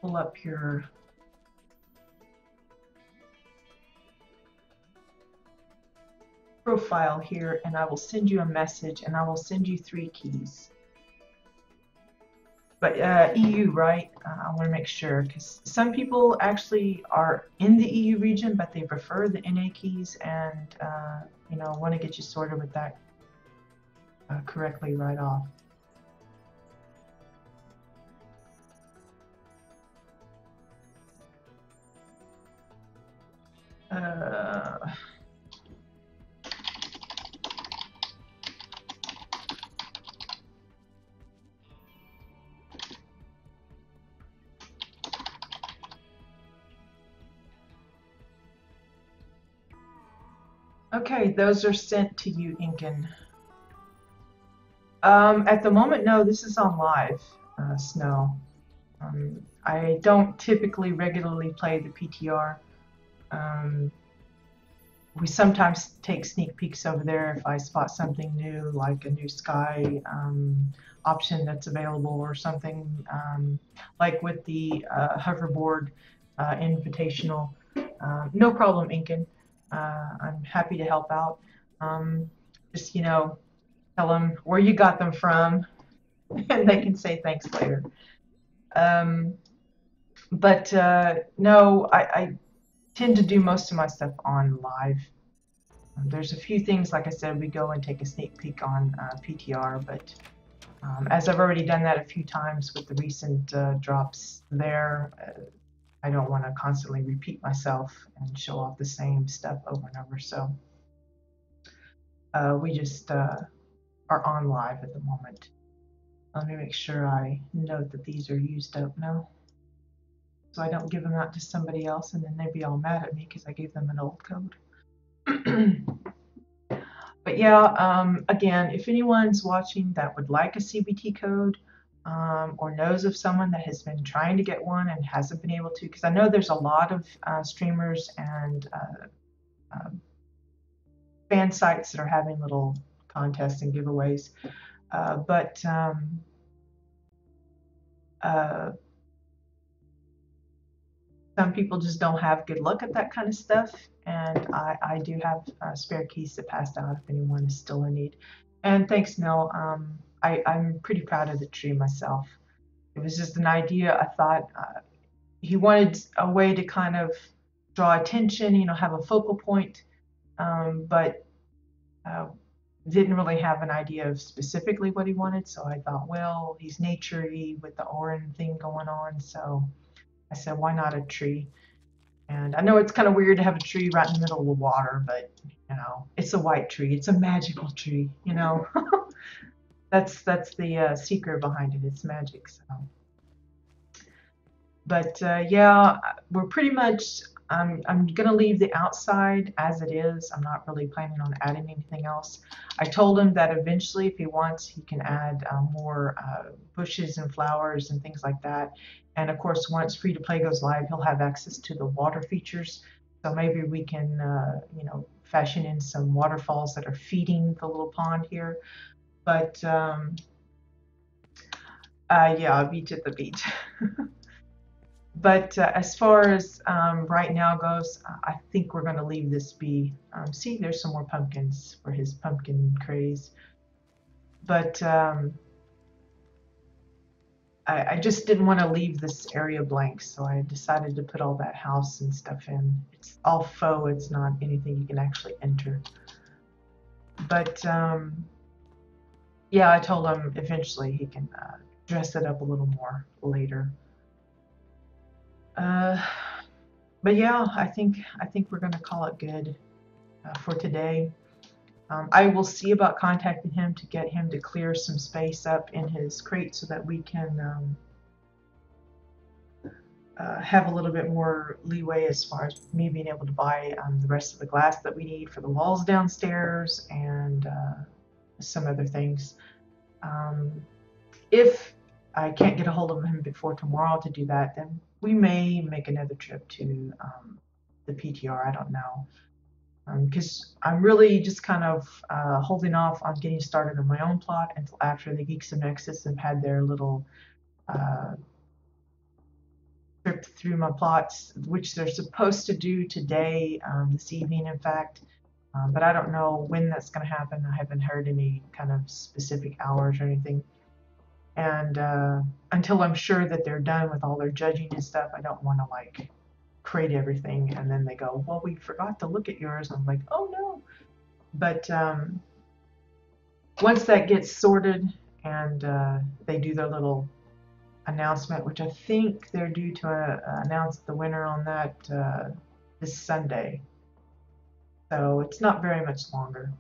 pull up your profile here, and I will send you a message, and I will send you 3 keys. But EU, right? I want to make sure, because some people actually are in the EU region, but they prefer the NA keys, and you know, want to get you sorted with that correctly right off. Okay, those are sent to you, Incan. At the moment, no, this is on live, Snow. I don't typically regularly play the PTR. We sometimes take sneak peeks over there if I spot something new, like a new sky option that's available or something, like with the hoverboard invitational. No problem, Incan. I'm happy to help out. Just, you know, tell them where you got them from, and they can say thanks later. But no, I tend to do most of my stuff on live. There's a few things, like I said, we go and take a sneak peek on PTR, but as I've already done that a few times with the recent drops there, I don't want to constantly repeat myself and show off the same stuff over and over. So we just are on live at the moment. Let me make sure I note that these are used up now, so I don't give them out to somebody else and then they'd be all mad at me because I gave them an old code. But yeah, again, if anyone's watching that would like a CBT code, or knows of someone that has been trying to get one and hasn't been able to, because I know there's a lot of streamers and fan sites that are having little contests and giveaways, but some people just don't have good luck at that kind of stuff, and I do have spare keys to pass out if anyone is still in need. And thanks, Nell. I'm pretty proud of the tree myself. It was just an idea. I thought he wanted a way to kind of draw attention, you know, have a focal point, but didn't really have an idea of specifically what he wanted. So I thought, well, he's nature-y with the orange thing going on, so I said, why not a tree? And I know it's kind of weird to have a tree right in the middle of the water, but you know, it's a white tree. It's a magical tree, you know. That's the secret behind it. It's magic. So, but yeah, we're pretty much. I'm gonna leave the outside as it is. I'm not really planning on adding anything else. I told him that eventually, if he wants, he can add more bushes and flowers and things like that. And of course, once Free to Play goes live, he'll have access to the water features. So maybe we can, you know, fashion in some waterfalls that are feeding the little pond here. But yeah, beach at the beach. But as far as right now goes, I think we're going to leave this be. See, there's some more pumpkins for his pumpkin craze. But I just didn't want to leave this area blank, so I decided to put all that house and stuff in. It's all faux. It's not anything you can actually enter. But yeah, I told him eventually he can dress it up a little more later. But yeah, I think we're gonna call it good for today. I will see about contacting him to get him to clear some space up in his crate so that we can have a little bit more leeway as far as me being able to buy the rest of the glass that we need for the walls downstairs and some other things. If I can't get a hold of him before tomorrow to do that, then we may make another trip to the PTR. I don't know. Because I'm really just kind of holding off on getting started on my own plot until after the Geeks of Nexus have had their little trip through my plots, which they're supposed to do today, this evening, in fact. But I don't know when that's going to happen. I haven't heard any kind of specific hours or anything. And until I'm sure that they're done with all their judging and stuff, I don't want to like create everything and then they go, well, we forgot to look at yours. I'm like, oh no. But once that gets sorted and they do their little announcement, which I think they're due to announce the winner on that this Sunday. So it's not very much longer.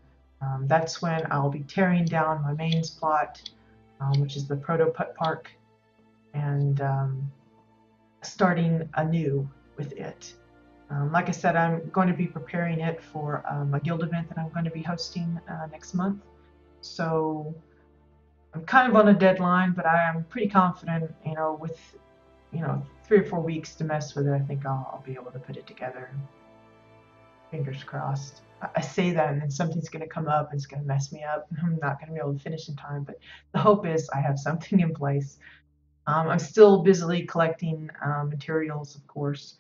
That's when I'll be tearing down my mains plot, which is the Proto Putt Park, and starting anew with it. Like I said, I'm going to be preparing it for a guild event that I'm going to be hosting next month. So I'm kind of on a deadline, but I am pretty confident, with 3 or 4 weeks to mess with it, I think I'll be able to put it together. Fingers crossed. I say that and then something's going to come up and it's going to mess me up. I'm not going to be able to finish in time, but the hope is I have something in place. I'm still busily collecting materials, of course.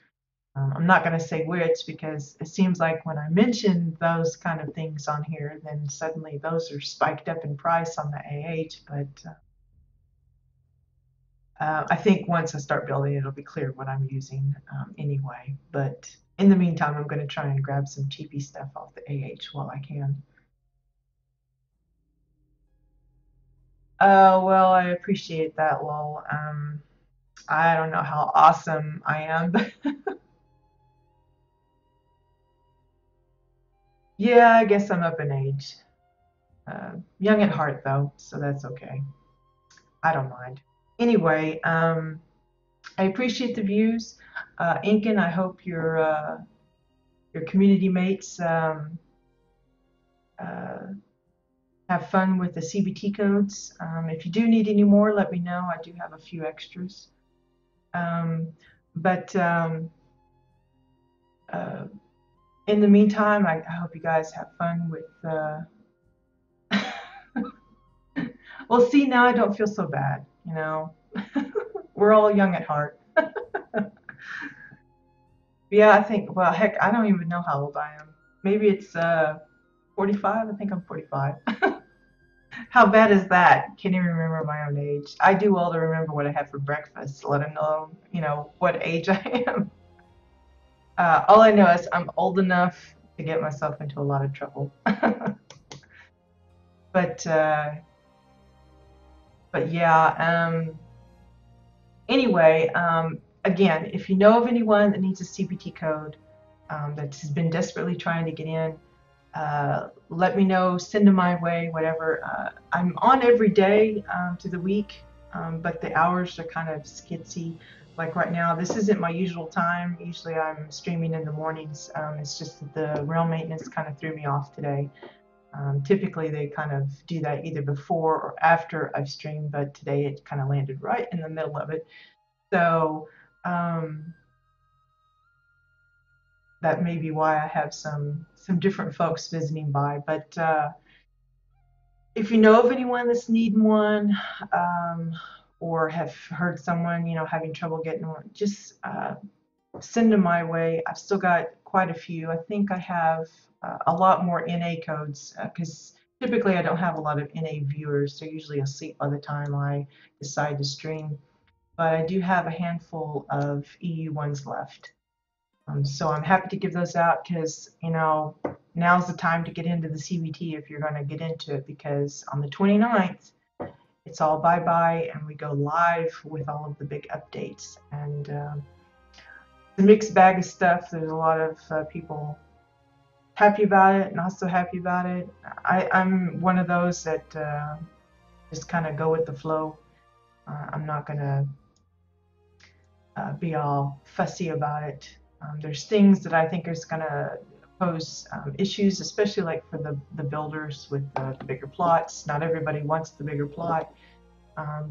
I'm not going to say which because it seems like when I mention those kind of things on here, then suddenly those are spiked up in price on the AH. But I think once I start building, it'll be clear what I'm using anyway. But in the meantime, I'm going to try and grab some cheapy stuff off the AH while I can. Well, I appreciate that, lol. I don't know how awesome I am, but yeah, I guess I'm up in age. Young at heart, though, so that's okay. I don't mind. Anyway, I appreciate the views. Incan, I hope your community mates have fun with the CBT codes. If you do need any more, let me know. I do have a few extras. But in the meantime, I hope you guys have fun with. Well, see, now I don't feel so bad. We're all young at heart. Yeah, I think. Well, heck, I don't even know how old I am. Maybe it's 45. I think I'm 45. How bad is that? Can't even remember my own age. I do well to remember what I had for breakfast, let alone, what age I am. All I know is I'm old enough to get myself into a lot of trouble. But yeah. Anyway, again, if you know of anyone that needs a CPT code that has been desperately trying to get in, let me know, send them my way, whatever. I'm on every day to the week, but the hours are kind of skitsy. Like right now, this isn't my usual time. Usually I'm streaming in the mornings. It's just that the rail maintenance kind of threw me off today. Typically they kind of do that either before or after I've streamed, but today it kind of landed right in the middle of it. So that may be why I have some different folks visiting by. But if you know of anyone that's needing one, or have heard someone, having trouble getting one, just send them my way. I've still got quite a few. I think I have a lot more NA codes because typically I don't have a lot of NA viewers. They're usually asleep by the time I decide to stream. But I do have a handful of EU ones left. So I'm happy to give those out because, now's the time to get into the CBT if you're going to get into it, because on the 29th, it's all bye-bye and we go live with all of the big updates. And it's a mixed bag of stuff. There's a lot of people happy about it, not so happy about it. I'm one of those that just kind of go with the flow. I'm not gonna be all fussy about it. There's things that I think is gonna pose issues, especially like for the builders with the bigger plots. Not everybody wants the bigger plot,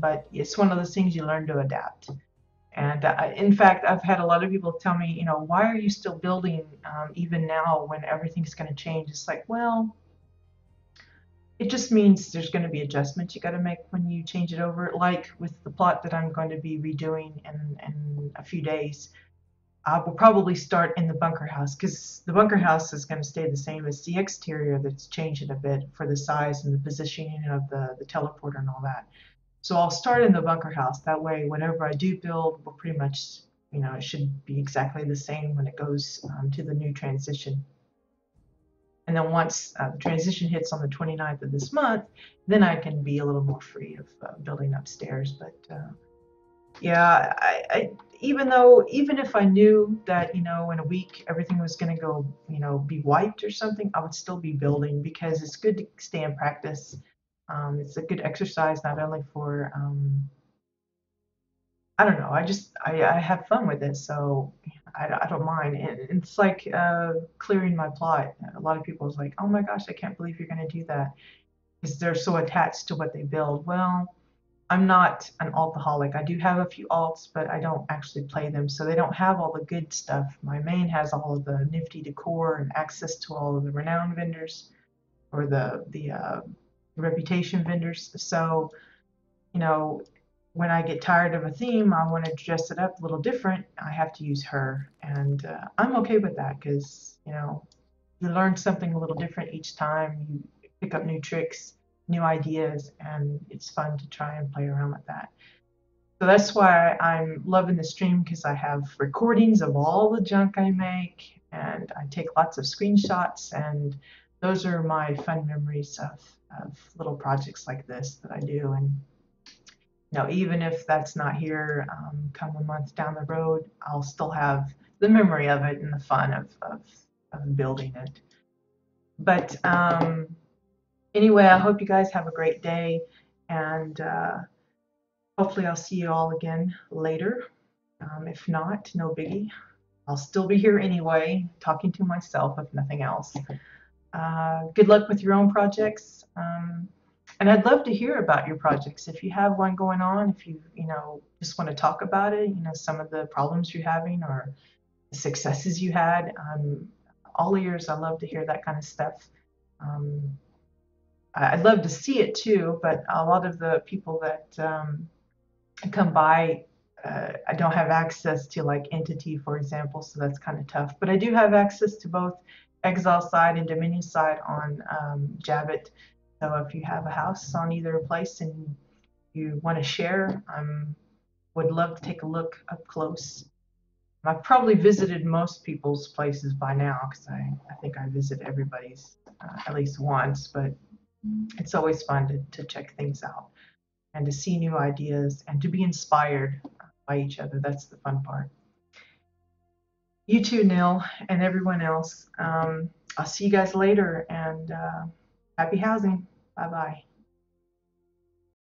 but it's one of those things you learn to adapt. And in fact, I've had a lot of people tell me, why are you still building even now when everything's going to change? It's like, well, it just means there's going to be adjustments you got to make when you change it over. Like with the plot that I'm going to be redoing in a few days, I will probably start in the bunker house because the bunker house is going to stay the same as the exterior that's changing a bit for the size and the positioning of the teleporter and all that. So I'll start in the bunker house. That way, whatever I do build will pretty much, it should be exactly the same when it goes to the new transition. And then once the transition hits on the 29th of this month, then I can be a little more free of building upstairs. But yeah, even if I knew that, in a week everything was going to go, be wiped or something, I would still be building because it's good to stay in practice. It's a good exercise not only for I don't know. I have fun with it, so I don't mind. And it's like clearing my plot. A lot of people is like, oh my gosh, I can't believe you're going to do that because they're so attached to what they build. Well, I'm not an altaholic. I do have a few alts, but I don't actually play them, so they don't have all the good stuff. My main has all of the nifty decor and access to all of the renowned vendors or the reputation vendors. So you know, when I get tired of a theme, I want to dress it up a little different. I have to use her, and I'm okay with that because you learn something a little different each time. You pick up new tricks, new ideas, and it's fun to try and play around with that. So that's why I'm loving the stream because I have recordings of all the junk I make, and I take lots of screenshots, and those are my fun memories of little projects like this that I do. And even if that's not here, come a month down the road, I'll still have the memory of it and the fun of building it. But anyway, I hope you guys have a great day, and hopefully I'll see you all again later. If not, no biggie. I'll still be here anyway, talking to myself if nothing else. Good luck with your own projects. And I'd love to hear about your projects. If you have one going on, if you just want to talk about it, some of the problems you're having or the successes you had. All ears. I love to hear that kind of stuff. I'd love to see it too, but a lot of the people that come by, I don't have access to like Entity, for example, so that's kind of tough. But I do have access to both Exile side and Dominion side on Jabbit. So if you have a house on either place and you want to share, would love to take a look up close. I've probably visited most people's places by now because I think I visit everybody's at least once, but it's always fun to check things out and to see new ideas and to be inspired by each other. That's the fun part. You too, Neil, and everyone else. I'll see you guys later, and happy housing. Bye-bye.